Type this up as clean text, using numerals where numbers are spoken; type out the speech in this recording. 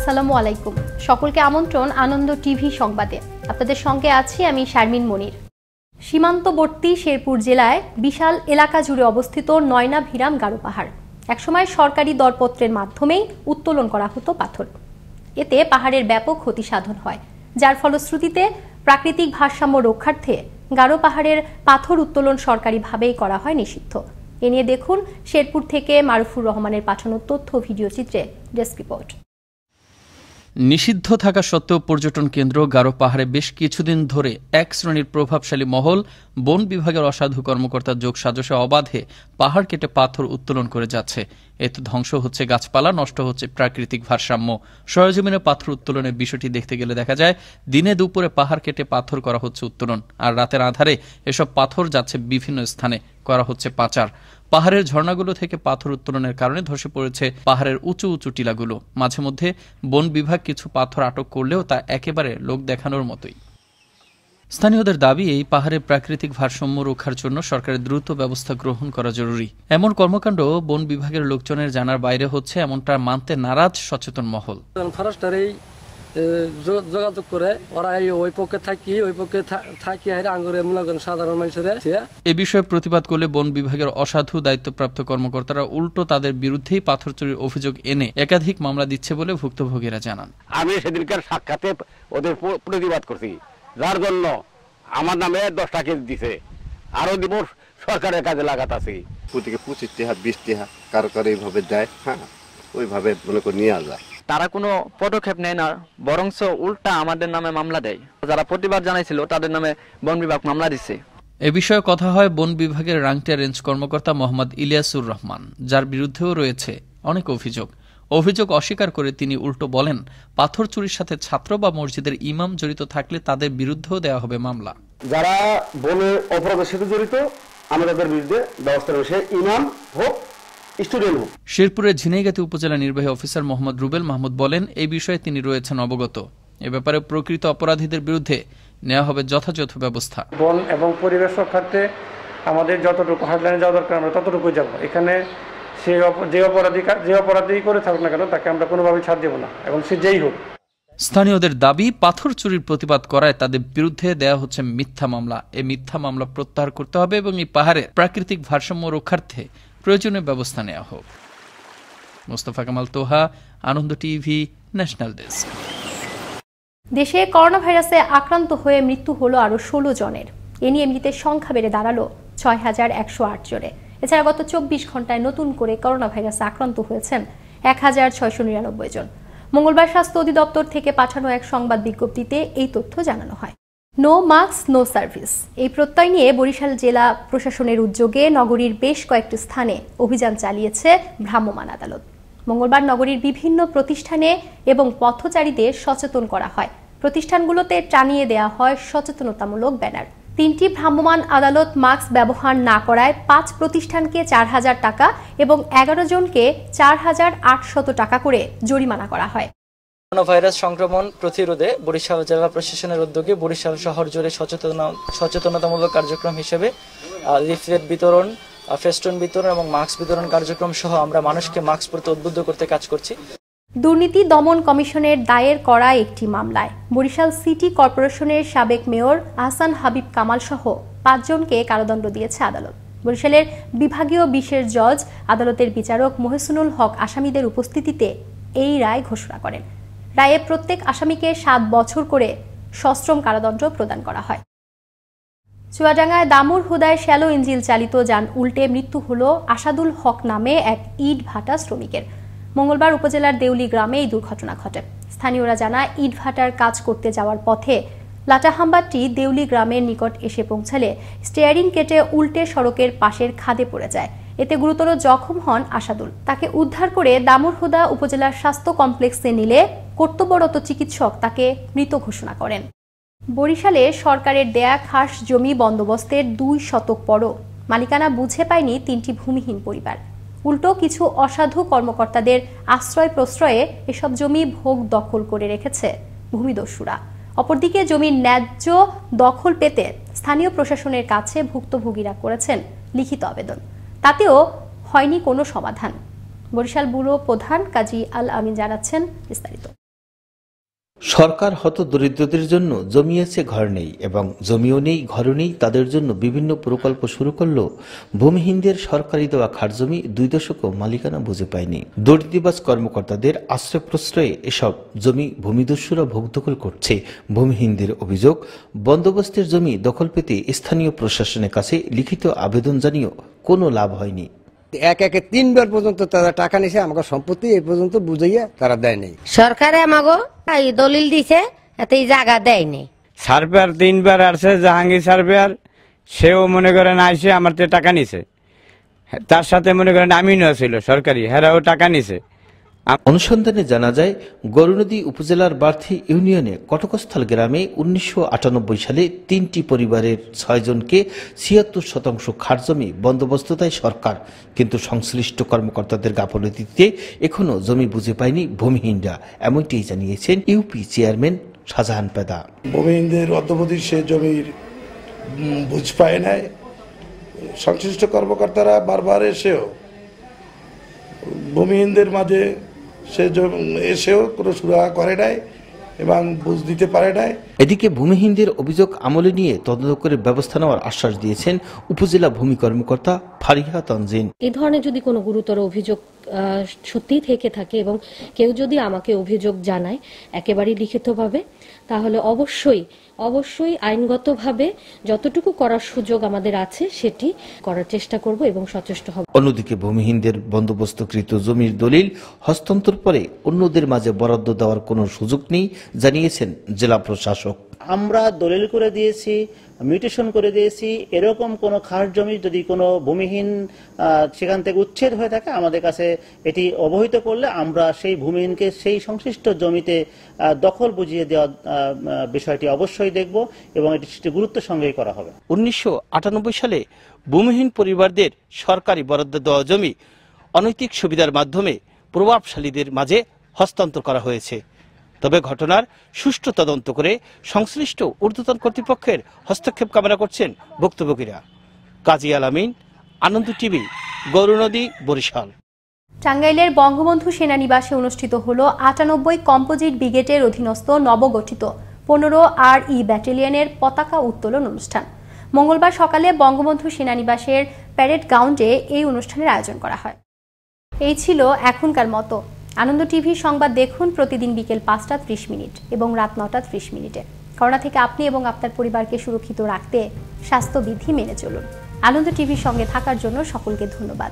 আসসালামু আলাইকুম। সকলকে আমন্ত্রণ আনন্দ টিভি সংবাদে। আপনাদের সঙ্গে আছি আমি শারমিন মনির। সীমান্তবর্তী শেরপুর জেলায় বিশাল এলাকা জুড়ে অবস্থিত নয়না ভিরাম গারো পাহাড় একসময় সরকারি দরপত্রের মাধ্যমেই উত্তোলন করা হতো পাথর। এতে পাহাড়ের ব্যাপক ক্ষতি সাধন হয়, যার ফলশ্রুতিতে প্রাকৃতিক ভারসাম্য রক্ষার্থে গারো পাহাড়ের পাথর উত্তোলন সরকারিভাবেই করা হয় নিষিদ্ধ। এ নিয়ে দেখুন শেরপুর থেকে মারুফুর রহমানের পাঠানো তথ্য ভিডিও চিত্রে ডেস্ক রিপোর্ট। নিষিদ্ধ থাকা সত্ত্বেও পর্যটন কেন্দ্র গারো পাহাড়ে বেশ কিছুদিন ধরে এক শ্রেণীর প্রভাবশালী মহল বন বিভাগের অসাধু কর্মকর্তার যোগ সাজসে অবাধে পাহাড় কেটে পাথর উত্তোলন করে যাচ্ছে। এতে ধ্বংস হচ্ছে গাছপালা, নষ্ট হচ্ছে প্রাকৃতিক ভারসাম্য। সরেজমিনে পাথর উত্তোলনের বিষয়টি দেখতে গেলে দেখা যায় দিনে দুপুরে পাহাড় কেটে পাথর করা হচ্ছে উত্তোলন, আর রাতের আধারে এসব পাথর যাচ্ছে বিভিন্ন স্থানে, করা হচ্ছে পাচার। পাহাড়ের ঝর্ণাগুলো থেকে পাথর উত্তোলনের কারণে ধসে পড়েছে পাহাড়ের উঁচু উঁচু টিলাগুলো। মাঝে মধ্যে বন বিভাগ কিছু পাথর আটক করলেও তা একেবারে লোক দেখানোর মতোই। স্থানীয়দের দাবি, এই পাহাড়ের প্রাকৃতিক ভারসাম্য রক্ষার জন্য সরকারের দ্রুত ব্যবস্থা গ্রহণ করা জরুরি। এমন কর্মকাণ্ড বন বিভাগের লোকজনের জানার বাইরে হচ্ছে, এমনটা মানতে নারাজ সচেতন মহল। যোগাযোগ করে ওরা ওই পক্ষে থাকি আঙ্গুরে মূল্যায়ন সাধারণ মানুষের। এ বিষয়ে প্রতিবাদ করলে বন বিভাগের অসাধু দায়িত্বপ্রাপ্ত কর্মকর্তারা উল্টো তাদের বিরুদ্ধেই পাথর চুরির অভিযোগ এনে একাধিক মামলা দিচ্ছে বলে ভুক্তভোগীরা জানান। আমি সেদিনকার সাক্ষাতে ওদের প্রতিবাদ করছি, যার জন্য আমার নামে 10টা কেস দিছে, আরো দিব সরকারের কাজে লাগাত আছে। প্রতিকে 25 টাকা 20 টাকা কারো কারো এইভাবে দেয়, হ্যাঁ ওইভাবে মনে করে নিয়ে যায়। তারা কোনো পদক্ষেপ নেয় না, বরংস উল্টা আমাদের নামে মামলা দেয়। যারা প্রতিবাদ জানাইছিল তাদের নামে বন বিভাগ মামলা দিছে। এ বিষয়ে কথা হয় বন বিভাগের রাংটিয়া রেঞ্জ কর্মকর্তা মোহাম্মদ ইলিয়াসুর রহমান, যার বিরুদ্ধেও রয়েছে অনেক অভিযোগ অস্বীকার করে তিনি উল্টো বলেন, পাথর চুরির সাথে ছাত্র বা মসজিদের ইমাম জড়িত থাকলে তাদের বিরুদ্ধেও দেওয়া হবে মামলা। যারা বনের অপরাধের সাথে জড়িত আমরা তাদের বিরুদ্ধে ব্যবস্থা নেব, সে ইমাম হোক স্টুডেন্ট হোক। শেরপুরের ঝিনাইগাতি উপজেলা নির্বাহী অফিসার মোহাম্মদ রুবেল মাহমুদ বলেন, এই বিষয়ে তিনি রয়েছেন অবগত। এ ব্যাপারে প্রকৃত অপরাধীদের বিরুদ্ধে নেওয়া হবে যথাযথ ব্যবস্থা। বন এবং পরিবেশ রক্ষার্থে আমাদের যতটুকু হাইডলাইনে যাওয়া দরকার আমরা ততটুকু যাব। এখানে যে অপরাধী করে থাকুক না কেন তাকে আমরা কোনোভাবেই ছাড় দেব না, এবং সে যেই হোক। স্থানীয়দের দাবি, পাথর চুরির প্রতিবাদ করায় তাদের বিরুদ্ধে দেয়া হচ্ছে মিথ্যা মামলা। এই মিথ্যা মামলা প্রত্যাহার করতে হবে এবং এই পাহাড়ে প্রাকৃতিক ভারসাম্য রক্ষার্থে প্রয়োজনীয় ব্যবস্থা নেওয়া হোক। মোস্তফা কামাল তোহা, আনন্দ টিভি, ন্যাশনাল ডেস্ক। দেশে করোনা ভাইরাসে আক্রান্ত হয়ে মৃত্যু হলো আরো 16 জনের। এ নিয়ে মৃতের সংখ্যা বেড়ে দাঁড়ালো 6108 জনে। এছাড়া গত 24 ঘন্টায় নতুন করে করোনা ভাইরাসে আক্রান্ত হয়েছেন 1699 জন। মঙ্গলবার স্বাস্থ্য অধিদপ্তর থেকে পাঠানো এক সংবাদ বিজ্ঞপ্তিতে এই তথ্য জানানো হয়। নো মাস্ক নো সার্ভিস, এই প্রত্যয় নিয়ে বরিশাল জেলা প্রশাসনের উদ্যোগে নগরীর বেশ কয়েকটি স্থানে অভিযান চালিয়েছে ভ্রাম্যমাণ আদালত। মঙ্গলবার নগরীর বিভিন্ন প্রতিষ্ঠানে এবং পথচারীদের সচেতন করা হয়। প্রতিষ্ঠানগুলোতে টানিয়ে দেওয়া হয় সচেতনতামূলক ব্যানার। 3টি ভ্রাম্যমাণ আদালত মাস্ক ব্যবহার না করায় 5 প্রতিষ্ঠানকে 4000 টাকা এবং 11 জনকে 4800 টাকা করে জরিমানা করা হয়। করোনা ভাইরাস সংক্রমণ প্রতিরোধে বরিশাল জেলা প্রশাসনের উদ্যোগে বরিশাল শহর জুড়ে সচেতনতামূলক কার্যক্রম হিসেবে লিফলেট বিতরণ, ফেস্টুন বিতরণ এবং মাস্ক বিতরণ কার্যক্রম সহ আমরা মানুষকে মাস্ক পরতে উদ্বুদ্ধ করতে কাজ করছি। দুর্নীতি দমন কমিশনের দায়ের করা একটি মামলায় বরিশাল সিটি কর্পোরেশনের সাবেক মেয়র আহসান হাবিব কামাল সহ 5 জনকে কারাদণ্ড দিয়েছে আদালত। বরিশালের বিভাগীয় বিশেষ জজ আদালতের বিচারক মহসিনুল হক আসামিদের উপস্থিতিতে এই রায় ঘোষণা করেন। রায়ে প্রত্যেক আসামিকে 7 বছর করে সশ্রম কারাদণ্ড প্রদান করা হয়। চুয়াডাঙ্গায় দামুর হুদায় শ্যালো ইঞ্জিল চালিত যান উল্টে মৃত্যু হল আসাদুল হক নামে এক ইট ভাটা শ্রমিকের। মঙ্গলবার উপজেলার দেউলি গ্রামে এই দুর্ঘটনা ঘটে। স্থানীয়রা জানায়, ইট ভাটার কাজ করতে যাওয়ার পথে লাটাহাম্বারটি দেউলি গ্রামের নিকট এসে পৌঁছালে স্টিয়ারিং কেটে উল্টে সড়কের পাশের খাদে পড়ে যায়। এতে গুরুতর জখম হন আসাদুল। তাকে উদ্ধার করে দামুরহুদা উপজেলার স্বাস্থ্য কমপ্লেক্সে নিলে কর্তব্যরত চিকিৎসক তাকে মৃত ঘোষণা করেন। বরিশালে সরকারের দেয়া খাস জমি বন্দোবস্তের 2 শতক পরও মালিকানা বুঝে পায়নি 3টি ভূমিহীন পরিবার। উল্টো কিছু অসাধু কর্মকর্তাদের আশ্রয় প্রশ্রয়ে এসব জমি ভোগ দখল করে রেখেছে ভূমিদস্যুরা। অপরদিকে জমির ন্যায্য দখল পেতে স্থানীয় প্রশাসনের কাছে ভুক্তভোগীরা করেছেন লিখিত আবেদন, তাতেও হয়নি কোনো সমাধান। বরিশাল ব্যুরো প্রধান কাজী আল আমিন জানাচ্ছেন বিস্তারিত। সরকার হত দরিদ্রদের জন্য জমিয়েছে ঘর নেই এবং জমিও নেই ঘরও নেই তাদের জন্য বিভিন্ন প্রকল্প শুরু করলেও ভূমিহীনদের সরকারি দেওয়া খাসজমি 2 দশকও মালিকানা বুঝে পায়নি। দুর্নীতিবাজ কর্মকর্তাদের আশ্রয় প্রশ্রয়ে এসব জমি ভূমিদস্যুরা ভোগদখল করছে। ভূমিহীনদের অভিযোগ, বন্দোবস্তের জমি দখল পেতে স্থানীয় প্রশাসনের কাছে লিখিত আবেদন জানিয়েও কোনো লাভ হয়নি। একে 3 বার পর্যন্ত তারা টাকা নিছে, আমাকে সম্পত্তি এই পর্যন্ত বুঝাইয়া তারা দেয় নাই। সরকারে আমাকে দলিল দিছে, এতে জায়গা দেয়নি। সার্ভেয়ার 3 বার আসছে, জাহাঙ্গীর সার্ভেয়ার, সেও মনে করেন আইসে আমার টাকা নিছে। তার সাথে মনে করেন আমিনও ছিল সরকারি, হেরাও টাকা নিছে। অনুসন্ধানে জানা যায়, গরুনদী উপজেলার বার্থি ইউনিয়নে কটকস্থল গ্রামে 1998 সালে 3টি পরিবারের 6 জনকে 76% খাসজমি বন্দোবস্ত দেয় সরকার, কিন্তু সংশ্লিষ্ট কর্মকর্তাদের গাফলতিতে এখনো জমি বুঝে পায়নি ভূমিহীনরা, এমনটি জানিয়েছেন ইউপি চেয়ারম্যান শাহজাহান পেদা। ভূমিহীনদের অদ্যাবধি সে জমির বুঝ পায় নাই। সংশ্লিষ্ট কর্মকর্তারা বারবার এসেও ভূমিহীনদের মাঝে এসেও কোনো সুরাহা করে নাই এবং বুঝ দিতে পারে নাই। এদিকে ভূমিহীনদের অভিযোগ আমলে নিয়ে তদন্ত করে ব্যবস্থা নেওয়ার আশ্বাস দিয়েছেন উপজেলা ভূমি কর্মকর্তা ফারিহা তানজিন। এই ধরনের যদি কোনো গুরুতর অভিযোগ সত্যিই থেকে থাকে এবং কেউ যদি আমাকে অভিযোগ জানায় একেবারেই লিখিতভাবে, তাহলে অবশ্যই আইনগতভাবে যতটুকু করার সুযোগ আমাদের আছে সেটি করার চেষ্টা করব এবং সচেষ্ট হব। অন্যদিকে ভূমিহীনদের বন্দোবস্তকৃত জমির দলিল হস্তান্তর পরে অন্যদের মাঝে বরাদ্দ দেওয়ার কোনো সুযোগ নেই জানিয়েছেন জেলা প্রশাসক। আমরা দলিল করে দিয়েছি, মিউটেশন করে দিয়েছি, এরকম কোনো খাস জমি যদি কোনো ভূমিহীন সেখান থেকে উচ্ছেদ হয়ে থাকে আমাদের কাছে এটি অবহিত করলে আমরা সেই ভূমিহীনকে সেই সংশ্লিষ্ট জমিতে দখল বুঝিয়ে দেওয়ার বিষয়টি অবশ্যই দেখব এবং এটি গুরুত্বের সঙ্গেই করা হবে। 1998 সালে ভূমিহীন পরিবারদের সরকারি বরাদ্দ দেওয়া জমি অনৈতিক সুবিধার মাধ্যমে প্রভাবশালীদের মাঝে হস্তান্তর করা হয়েছে। তবে ঘটনার সুষ্ঠু তদন্ত করে সংশ্লিষ্ট ঊর্ধ্বতন কর্তৃপক্ষের হস্তক্ষেপ কামনা করছেন ভুক্তভোগীরা। কাজী আলামিন, আনন্দ টিভি, গরুনদী, বরিশাল। টাঙ্গাইলের বঙ্গবন্ধু সেনানিবাসে অনুষ্ঠিত হল 98 কম্পোজিট ব্রিগেডের অধীনস্থ নবগঠিত 15 RE ব্যাটালিয়নের পতাকা উত্তোলন অনুষ্ঠান। মঙ্গলবার সকালে বঙ্গবন্ধু সেনানিবাসের প্যারেড গ্রাউন্ডে এই অনুষ্ঠানের আয়োজন করা হয়। এই ছিল এখনকার মতো। আনন্দ টিভি সংবাদ দেখুন প্রতিদিন বিকেল 5:30 এবং রাত 9:30। করোনা থেকে আপনি এবং আপনার পরিবারকে সুরক্ষিত রাখতে স্বাস্থ্যবিধি মেনে চলুন। আনন্দ টিভির সঙ্গে থাকার জন্য সকলকে ধন্যবাদ।